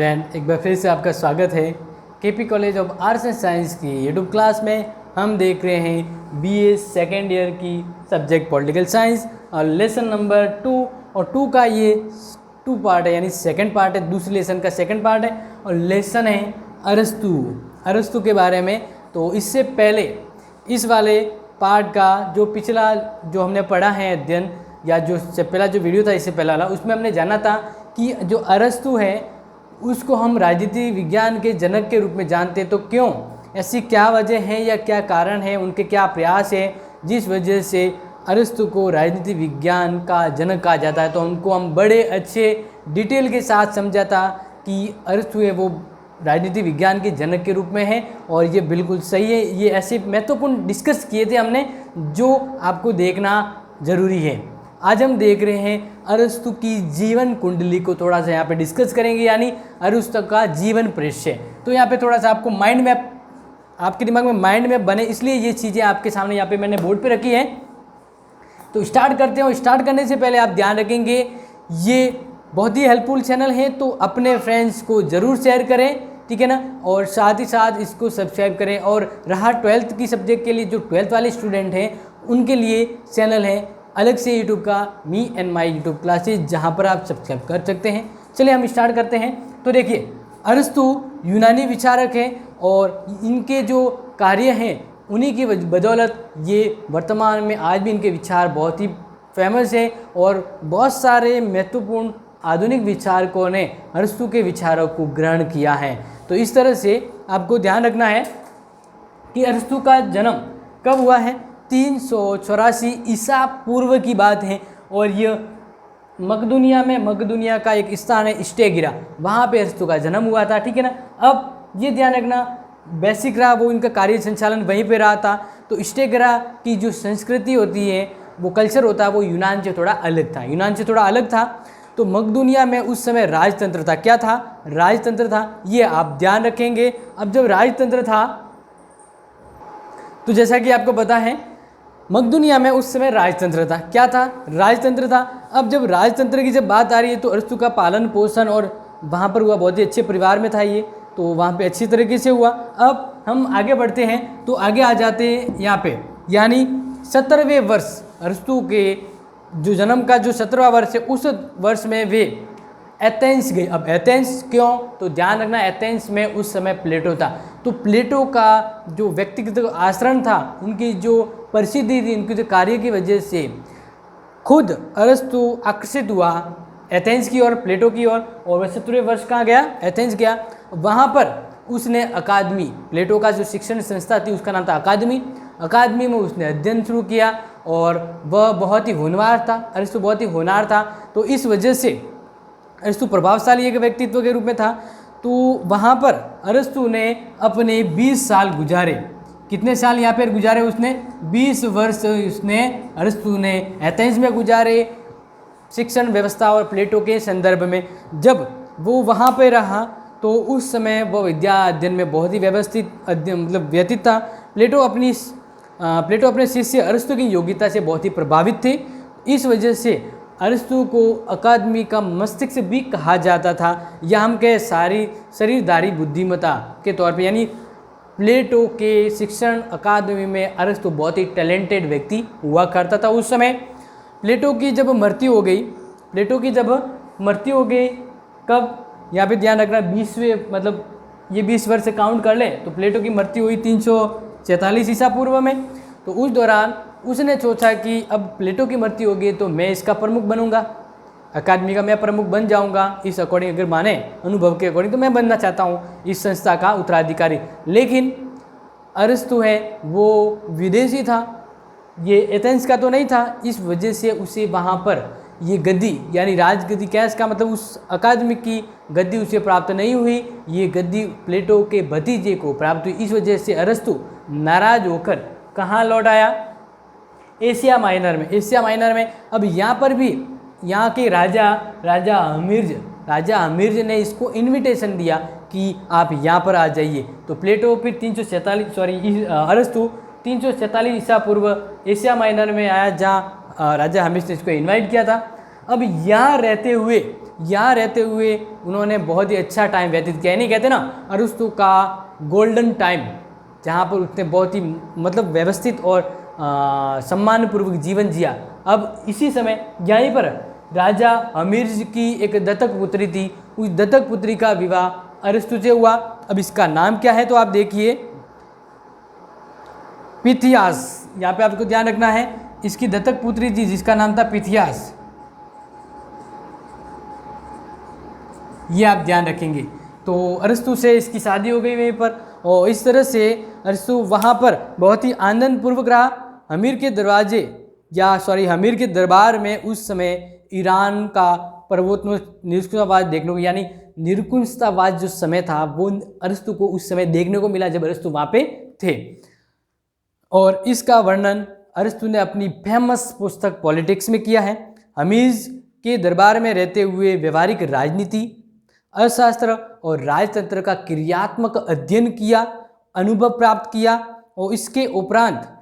Friend, एक बार फिर से आपका स्वागत है KP college of arts and science की यूट्यूब क्लास में। हम देख रहे हैं बीए सेकेंड ईयर की सब्जेक्ट पॉलिटिकल साइंस और लेसन नंबर 2 और 2 का ये 2 पार्ट है, यानी सेकंड पार्ट है, दूसरे लेसन का सेकंड पार्ट है और लेसन है अरस्तु के बारे में। तो इससे पहले इस वाले पार्ट का जो पिछला जो हमने पढ़ा है अध्ययन, या जो पहला जो वीडियो था इससे पहला वाला, उसमें हमने जाना था कि जो अरस्तु है उसको हम राजनीति विज्ञान के जनक के रूप में जानते हैं। तो क्यों, ऐसी क्या वजह है या क्या कारण है, उनके क्या प्रयास है जिस वजह से अरस्तु को राजनीति विज्ञान का जनक कहा जाता है। तो उनको हम बड़े अच्छे डिटेल के साथ समझा था कि अरस्तु है वो राजनीति विज्ञान के जनक के रूप में है, और ये बिल्कुल सही है। ये ऐसे महत्वपूर्ण डिस्कस किए थे हमने जो आपको देखना ज़रूरी है। आज हम देख रहे हैं अरस्तु की जीवन कुंडली को थोड़ा सा यहाँ पे डिस्कस करेंगे, यानी अरस्तु का जीवन परिचय। तो यहाँ पे थोड़ा सा आपको माइंड मैप, आपके दिमाग में माइंड मैप बने, इसलिए ये चीज़ें आपके सामने यहाँ पे मैंने बोर्ड पे रखी है। तो स्टार्ट करते हैं। स्टार्ट करने से पहले आप ध्यान रखेंगे ये बहुत ही हेल्पफुल चैनल है, तो अपने फ्रेंड्स को ज़रूर शेयर करें, ठीक है ना, और साथ ही साथ इसको सब्सक्राइब करें। और रहा 12th की सब्जेक्ट के लिए, जो 12th वाले स्टूडेंट हैं उनके लिए चैनल है अलग से यूट्यूब का, me and my YouTube classes, जहाँ पर आप सब्सक्राइब कर सकते हैं। चलिए हम स्टार्ट करते हैं। तो देखिए, अरस्तु यूनानी विचारक हैं और इनके जो कार्य हैं उन्हीं की बदौलत ये वर्तमान में आज भी इनके विचार बहुत ही फेमस है, और बहुत सारे महत्वपूर्ण आधुनिक विचारकों ने अरस्तु के विचारों को ग्रहण किया है। तो इस तरह से आपको ध्यान रखना है कि अरस्तु का जन्म कब हुआ है। 384 ईसा पूर्व की बात है, और यह मकदूनिया का एक स्थान है स्टेगिरा, वहाँ पे अरस्तु का जन्म हुआ था, ठीक है ना। अब ये ध्यान रखना, बेसिक रहा वो इनका कार्य संचालन वहीं पे रहा था। तो स्टेगिरा की जो संस्कृति होती है, वो कल्चर होता है, वो यूनान से थोड़ा अलग था। तो मकदूनिया में उस समय राजतंत्र था। क्या था? राजतंत्र था, ये आप ध्यान रखेंगे। अब जब राजतंत्र था, तो जैसा कि आपको पता है मकदूनिया में उस समय राजतंत्र था। क्या था? राजतंत्र था। अब जब राजतंत्र की जब बात आ रही है, तो अरस्तु का पालन पोषण और वहाँ पर हुआ, बहुत ही अच्छे परिवार में था ये, तो वहाँ पे अच्छी तरीके से हुआ। अब हम आगे बढ़ते हैं, तो आगे आ जाते हैं यहाँ पे, यानी 17वें वर्ष अरस्तु के जो जन्म का जो 17वां वर्ष है, उस वर्ष में वे एथेंस गए। अब एथेंस क्यों? तो ध्यान रखना, एथेंस में उस समय प्लेटो था। तो प्लेटो का जो व्यक्तिगत आचरण था, उनकी जो प्रसिद्धि थी, उनके जो कार्य की वजह से खुद अरस्तु आकर्षित हुआ एथेंस की ओर, प्लेटो की ओर, और वह 17वें वर्ष कहाँ गया? एथेंस गया। वहाँ पर उसने अकादमी, प्लेटो का जो शिक्षण संस्था थी उसका नाम था अकादमी में उसने अध्ययन शुरू किया, और वह बहुत ही होनहार था। अरस्तु बहुत ही होनहार था, तो इस वजह से अरस्तु प्रभावशाली एक व्यक्तित्व के रूप में था। तो वहाँ पर अरस्तु ने अपने 20 साल गुजारे। कितने साल यहाँ पर गुजारे उसने? 20 वर्ष उसने अरस्तु ने एथेंस में गुजारे, शिक्षण व्यवस्था और प्लेटो के संदर्भ में। जब वो वहाँ पर रहा, तो उस समय वो विद्या अध्ययन में बहुत ही व्यवस्थित व्यतीत था। प्लेटो अपने शिष्य अरस्तु की योग्यता से बहुत ही प्रभावित थे। इस वजह से अरस्तु को अकादमी का मस्तिष्क भी कहा जाता था, या हम कहें सारी शरीरधारी बुद्धिमत्ता के तौर पे, यानी प्लेटो के शिक्षण अकादमी में अरस्तु बहुत ही टैलेंटेड व्यक्ति हुआ करता था उस समय। प्लेटो की जब मृत्यु हो गई, कब? यहाँ पे ध्यान रखना, 20वें ये 20 वर्ष से काउंट कर ले, तो प्लेटो की मृत्यु हुई 346 ईसा पूर्व में। तो उस दौरान उसने सोचा कि अब प्लेटो की मृत्यु हो गई तो मैं इसका प्रमुख बनूंगा, अकादमी का मैं प्रमुख बन जाऊंगा। इस अकॉर्डिंग अगर माने, अनुभव के अकॉर्डिंग, तो मैं बनना चाहता हूँ इस संस्था का उत्तराधिकारी। लेकिन अरस्तु है वो विदेशी था, ये एथेंस का तो नहीं था। इस वजह से उसे वहाँ पर ये गद्दी, यानी राजगद्दी, क्या इसका मतलब, उस अकादमी की गद्दी उसे प्राप्त नहीं हुई। ये गद्दी प्लेटो के भतीजे को प्राप्त हुई। इस वजह से अरस्तु नाराज होकर कहाँ लौट आया? एशिया माइनर में। अब यहाँ पर भी यहाँ के राजा अमीर्ज ने इसको इनविटेशन दिया कि आप यहाँ पर आ जाइए। तो प्लेटो फिर अरस्तु 347 ईसा पूर्व एशिया माइनर में आया, जहाँ राजा हमीज ने इसको इनवाइट किया था। अब यहाँ रहते हुए यहाँ रहते हुए उन्होंने बहुत ही अच्छा टाइम व्यतीत किया। नहीं कहते ना अरस्तु का गोल्डन टाइम, जहाँ पर उसने बहुत ही मतलब व्यवस्थित और सम्मानपूर्वक जीवन जिया। अब इसी समय यहीं पर राजा हमीर्ज की एक दत्तक पुत्री थी, उस दत्तक पुत्री का विवाह अरस्तु से हुआ। अब इसका नाम क्या है तो आप देखिए पिथियास। यहाँ पे आपको ध्यान रखना है, इसकी दत्तक पुत्री थी जिसका नाम था पिथियास, ये आप ध्यान रखेंगे। तो अरस्तु से इसकी शादी हो गई वहीं पर, और इस तरह से अरस्तु वहाँ पर बहुत ही आनंद पूर्वक रहा। हमीर के दरबार में उस समय ईरान का पर्वतोन्मुख निरंकुशतावाद देखने को, यानी निरंकुशतावाद जो समय था वो अरस्तु को उस समय देखने को मिला जब अरस्तु वहाँ पे थे। और इसका वर्णन अरस्तु ने अपनी फेमस पुस्तक पॉलिटिक्स में किया है। हमीज के दरबार में रहते हुए व्यवहारिक राजनीति, अर्थशास्त्र और राजतंत्र का क्रियात्मक अध्ययन किया, अनुभव प्राप्त किया, और इसके उपरांत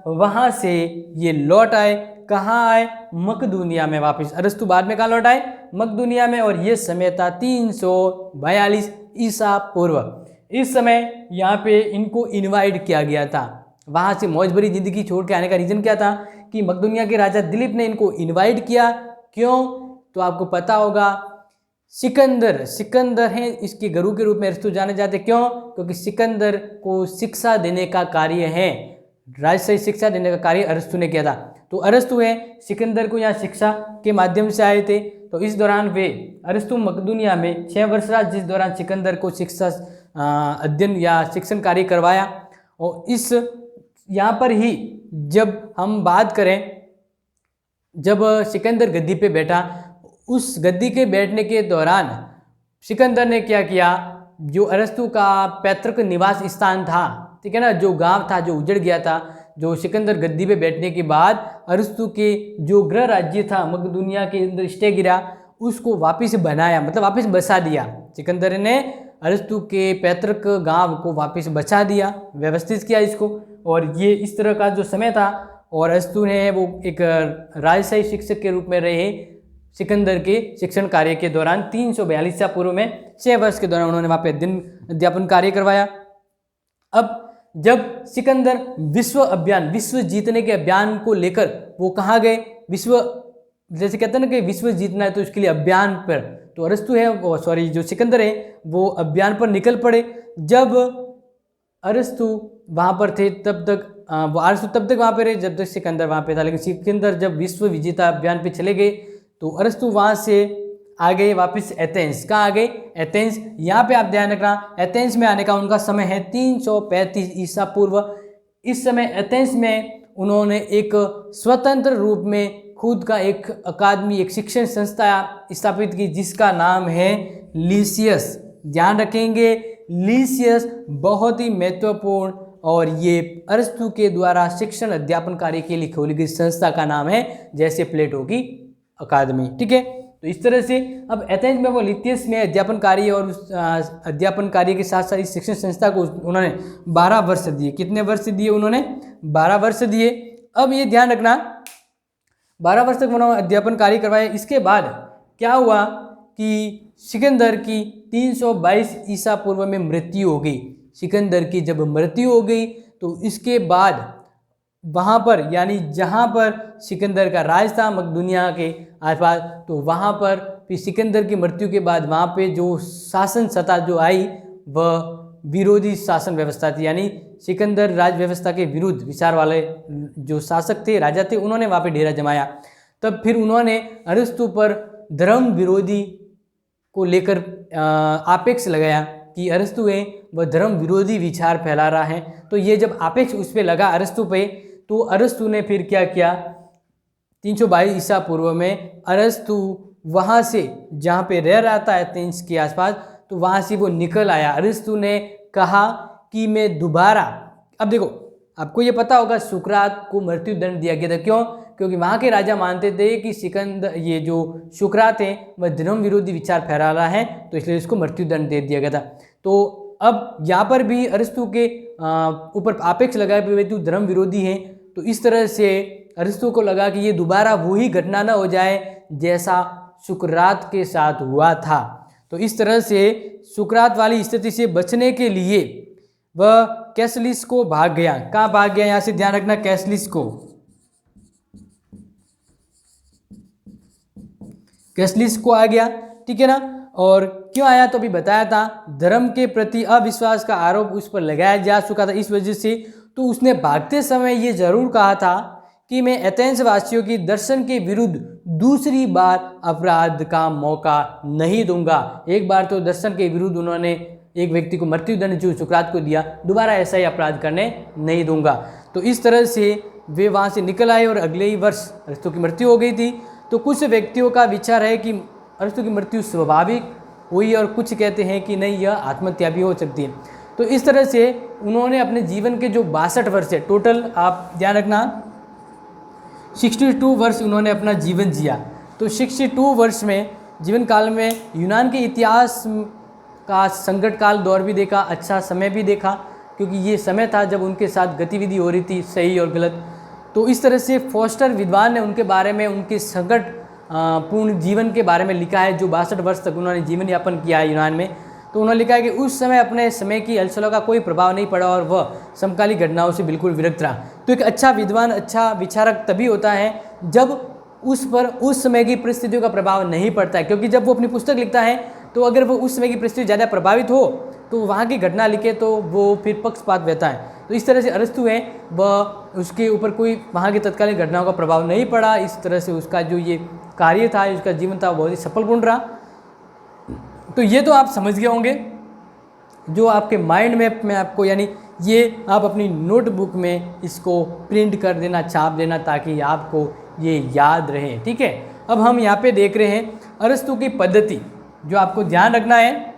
वहाँ से ये लौट आए। कहाँ आए? मकदूनिया में वापस। अरस्तु बाद में कहाँ लौट आए? मकदूनिया में, और ये समय था 342 ईसा पूर्व। इस समय यहाँ पे इनको इनवाइट किया गया था, वहाँ से मौज भरी जिंदगी छोड़ के आने का रीज़न क्या था कि मकदूनिया के राजा दिलीप ने इनको इनवाइट किया। क्यों? तो आपको पता होगा, सिकंदर हैं इसके गुरु के रूप में अरस्तु जाने जाते। क्यों? क्योंकि सिकंदर को शिक्षा देने का कार्य है, राजशाही शिक्षा देने का कार्य अरस्तु ने किया था। तो अरस्तु है सिकंदर को यहाँ शिक्षा के माध्यम से आए थे। तो इस दौरान वे अरस्तु मकदूनिया में 6 वर्ष रहा, जिस दौरान सिकंदर को शिक्षा अध्ययन या शिक्षण कार्य करवाया। और इस यहाँ पर ही जब हम बात करें, जब सिकंदर गद्दी पे बैठा, उस गद्दी के बैठने के दौरान सिकंदर ने क्या किया, जो अरस्तु का पैतृक निवास स्थान था, ठीक है ना, जो गांव था जो उजड़ गया था, जो सिकंदर गद्दी पे बैठने के बाद अरस्तु के जो गृह राज्य था मकदूनिया के अंदर स्टे गिरा, उसको वापस बनाया, मतलब वापस बसा दिया। सिकंदर ने अरस्तु के पैतृक गांव को वापस बचा दिया, व्यवस्थित किया इसको। और ये इस तरह का जो समय था, और अरस्तु ने वो एक राजशाही शिक्षक के रूप में रहे सिकंदर के शिक्षण कार्य के दौरान। 342 ईसा पूर्व में 6 वर्ष के दौरान उन्होंने वहाँ पे अध्यापन कार्य करवाया। अब जब सिकंदर विश्व जीतने के अभियान को लेकर वो कहाँ गए, जैसे कहते हैं ना कि विश्व जीतना है तो इसके लिए अभियान पर, तो अरस्तु है जो सिकंदर है वो अभियान पर निकल पड़े। जब अरस्तु वहाँ पर थे तब तक वहाँ पे रहे जब तक सिकंदर वहाँ पे था, लेकिन सिकंदर जब विश्व विजेता अभियान पे चले गए तो अरस्तु वहाँ से आ गए वापस एथेंस। कहाँ आ गए? एथेंस। यहाँ पे आप ध्यान रखना, एथेंस में आने का उनका समय है 335 ईसा पूर्व। इस समय एथेंस में उन्होंने एक स्वतंत्र रूप में खुद का एक अकादमी, एक शिक्षण संस्था स्थापित की जिसका नाम है लीसियस। ध्यान रखेंगे, लीसियस बहुत ही महत्वपूर्ण, और ये अरस्तु के द्वारा शिक्षण अध्यापन कार्य के लिए खोली गई संस्था का नाम है, जैसे प्लेटो की अकादमी। ठीक है, तो इस तरह से अब एथेंस में वो लीसियस में अध्यापन कार्य, और उस अध्यापन कार्य के साथ साथ इस शिक्षण संस्था को उन्होंने 12 वर्ष दिए। कितने वर्ष दिए उन्होंने? 12 वर्ष दिए। अब ये ध्यान रखना, 12 वर्ष तक उन्होंने अध्यापन कार्य करवाया। इसके बाद क्या हुआ कि सिकंदर की 322 ईसा पूर्व में मृत्यु हो गई। सिकंदर की जब मृत्यु हो गई तो इसके बाद वहाँ पर, यानी जहाँ पर सिकंदर का राज था मकदूनिया के आसपास, तो वहाँ पर फिर सिकंदर की मृत्यु के बाद वहाँ पे जो शासन सत्ता जो आई वह विरोधी शासन व्यवस्था थी, यानी सिकंदर राज व्यवस्था के विरुद्ध विचार वाले जो शासक थे, राजा थे, उन्होंने वहाँ पे डेरा जमाया। तब फिर उन्होंने अरस्तु पर धर्म विरोधी को लेकर आपेक्ष लगाया कि अरस्तु है वह धर्म विरोधी विचार फैला रहा है। तो ये जब आपेक्ष उस पर लगा अरस्तु पे, तो अरस्तु ने फिर क्या किया, 322 ईसा पूर्व में अरस्तु वहाँ से जहाँ पे रह रहा था एथेंस के आसपास, तो वहाँ से वो निकल आया। अरस्तु ने कहा कि मैं दोबारा, अब देखो आपको ये पता होगा सुकरात को मृत्यु दंड दिया गया था। क्यों? क्योंकि वहाँ के राजा मानते थे कि सिकंदर, ये जो सुकरात है वह धर्म विरोधी विचार फैला रहा है, तो इसलिए इसको मृत्यु दंड दे दिया गया था। तो अब यहाँ पर भी अरस्तु के ऊपर आपेक्ष लगा कि तू धर्म विरोधी है, तो इस तरह से अरस्तु को लगा कि ये दोबारा वही घटना ना हो जाए जैसा सुकरात के साथ हुआ था। तो इस तरह से सुकरात वाली स्थिति से बचने के लिए वह कैसलिस को भाग गया। कहाँ भाग गया, यहाँ से ध्यान रखना, कैसलिस को, कैसलिस को आ गया, ठीक है ना। और क्यों आया तो अभी बताया था, धर्म के प्रति अविश्वास का आरोप उस पर लगाया जा चुका था, इस वजह से तो उसने भागते समय ये जरूर कहा था कि मैं एथेंस वासियों की दर्शन के विरुद्ध दूसरी बार अपराध का मौका नहीं दूंगा। एक बार तो दर्शन के विरुद्ध उन्होंने एक व्यक्ति को मृत्युदंड जो सुकरात को दिया, दोबारा ऐसा ही अपराध करने नहीं दूंगा। तो इस तरह से वे वहाँ से निकल आए और अगले ही वर्ष अरिस्तु की मृत्यु हो गई थी। तो कुछ व्यक्तियों का विचार है कि अरिस्तु की मृत्यु स्वाभाविक हुई और कुछ कहते हैं कि नहीं, यह आत्महत्या भी हो सकती है। तो इस तरह से उन्होंने अपने जीवन के जो 62 वर्ष है टोटल, आप ध्यान रखना 62 वर्ष उन्होंने अपना जीवन जिया। तो 62 वर्ष में जीवन काल में यूनान के इतिहास का संकट काल दौर भी देखा, अच्छा समय भी देखा, क्योंकि ये समय था जब उनके साथ गतिविधि हो रही थी, सही और गलत। तो इस तरह से फॉस्टर विद्वान ने उनके बारे में, उनके संकट पूर्ण जीवन के बारे में लिखा है, जो 62 वर्ष तक उन्होंने जीवन यापन किया है यूनान में। तो उन्होंने लिखा है कि उस समय अपने समय की हलचलों का कोई प्रभाव नहीं पड़ा और वह समकालीन घटनाओं से बिल्कुल विरक्त रहा। तो एक अच्छा विद्वान, अच्छा विचारक तभी होता है जब उस पर उस समय की परिस्थितियों का प्रभाव नहीं पड़ता है, क्योंकि जब वो अपनी पुस्तक लिखता है तो अगर वो उस समय की परिस्थिति ज़्यादा प्रभावित हो तो वहाँ की घटना लिखे तो वो फिर पक्षपात रहता है। तो इस तरह से अरिस्तु है, वह उसके ऊपर कोई वहाँ की तत्कालीन घटनाओं का प्रभाव नहीं पड़ा। इस तरह से उसका जो ये कार्य था, उसका जीवन था, बहुत ही सफलपूर्ण रहा। तो ये तो आप समझ गए होंगे, जो आपके माइंड मैप में आपको, यानी ये आप अपनी नोटबुक में इसको प्रिंट कर देना, छाप देना, ताकि आपको ये याद रहे, ठीक है। अब हम यहाँ पे देख रहे हैं अरिस्तु की पद्धति, जो आपको ध्यान रखना है।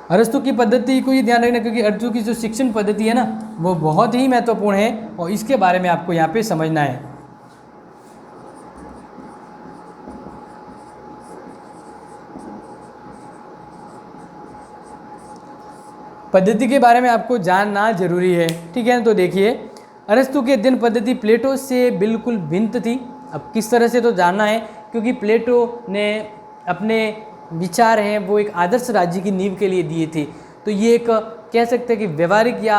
अरिस्तु की पद्धति को ये ध्यान रखना, क्योंकि अरिस्तु की जो शिक्षण पद्धति है ना, वो बहुत ही महत्वपूर्ण है और इसके बारे में आपको यहाँ पे समझना है। पद्धति के बारे में आपको जानना जरूरी है, ठीक है। तो देखिए, अरिस्तु की अध्ययन पद्धति प्लेटो से बिल्कुल भिन्न थी। अब किस तरह से तो जानना है, क्योंकि प्लेटो ने अपने विचार हैं वो एक आदर्श राज्य की नींव के लिए दिए थे। तो ये एक कह सकते हैं कि व्यवहारिक या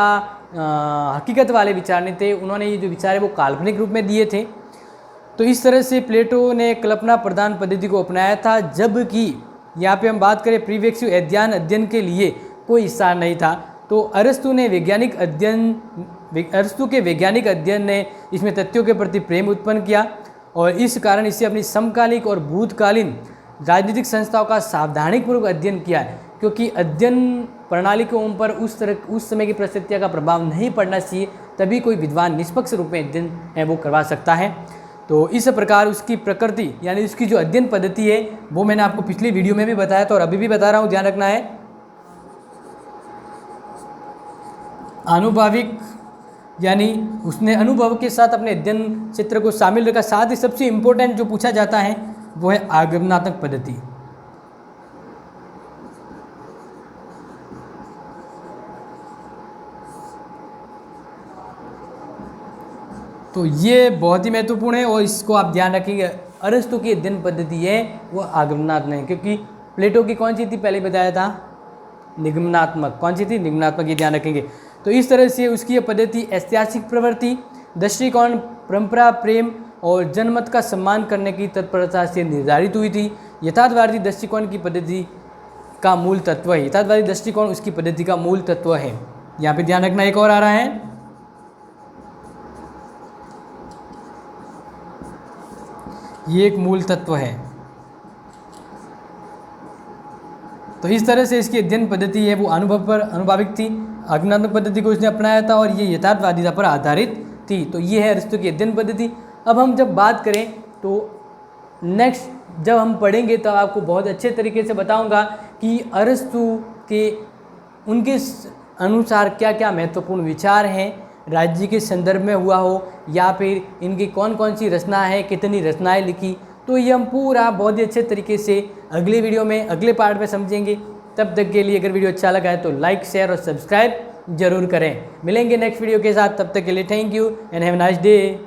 हकीकत वाले विचार नहीं थे। उन्होंने ये जो विचार है वो काल्पनिक रूप में दिए थे। तो इस तरह से प्लेटो ने कल्पना प्रधान पद्धति को अपनाया था, जबकि यहाँ पे हम बात करें प्रीवेक्सिव अध्ययन के लिए कोई हिस्सा नहीं था। तो अरिस्तु के वैज्ञानिक अध्ययन ने इसमें तथ्यों के प्रति प्रेम उत्पन्न किया और इस कारण इसे अपनी समकालिक और भूतकालीन राजनीतिक संस्थाओं का सावधानीपूर्वक अध्ययन किया है, क्योंकि अध्ययन प्रणाली के ऊपर उस समय की परिस्थितियों का प्रभाव नहीं पड़ना चाहिए, तभी कोई विद्वान निष्पक्ष रूप में अध्ययन है वो करवा सकता है। तो इस प्रकार उसकी प्रकृति, यानी उसकी जो अध्ययन पद्धति है वो मैंने आपको पिछली वीडियो में भी बताया था और अभी भी बता रहा हूँ, ध्यान रखना है। आनुभाविक, यानी उसने अनुभव के साथ अपने अध्ययन क्षेत्र को शामिल रखा। साथ ही सबसे इम्पोर्टेंट जो पूछा जाता है वो है आगमनात्मक पद्धति। तो ये बहुत ही महत्वपूर्ण है और इसको आप ध्यान रखेंगे। अरिस्तु की अध्ययन पद्धति है वो आगमनात्मक है, क्योंकि प्लेटो की कौन सी थी, पहले बताया था, निगमनात्मक। कौन सी थी, निगमनात्मक, ये ध्यान रखेंगे। तो इस तरह से उसकी यह पद्धति ऐतिहासिक प्रवृत्ति, दृष्टिकोण, परंपरा, प्रेम और जनमत का सम्मान करने की तत्परता से निर्धारित हुई थी। यथार्थवादी दृष्टिकोण की पद्धति का मूल तत्व है। यथार्थवादी दृष्टिकोण उसकी पद्धति का मूल तत्व है। यहाँ पे ध्यान रखना, एक और आ रहा है, ये एक मूल तत्व है। तो इस तरह से इसकी अध्ययन पद्धति है वो अनुभाविक थी। आगमनात्मक पद्धति को उसने अपनाया था और ये यथार्थवादिता पर आधारित थी। तो ये है अरिस्तु की अध्ययन पद्धति। अब हम जब बात करें तो नेक्स्ट जब हम पढ़ेंगे तब आपको बहुत अच्छे तरीके से बताऊंगा कि अरिस्तु के उनके अनुसार क्या क्या महत्वपूर्ण विचार हैं, राज्य के संदर्भ में हुआ हो या फिर इनकी कौन कौन सी रचना है, कितनी रचनाएं लिखी। तो ये हम पूरा बहुत ही अच्छे तरीके से अगले वीडियो में, अगले पार्ट में समझेंगे। तब तक के लिए अगर वीडियो अच्छा लगा है तो लाइक, शेयर और सब्सक्राइब जरूर करें। मिलेंगे नेक्स्ट वीडियो के साथ, तब तक के लिए thank you and have a nice day.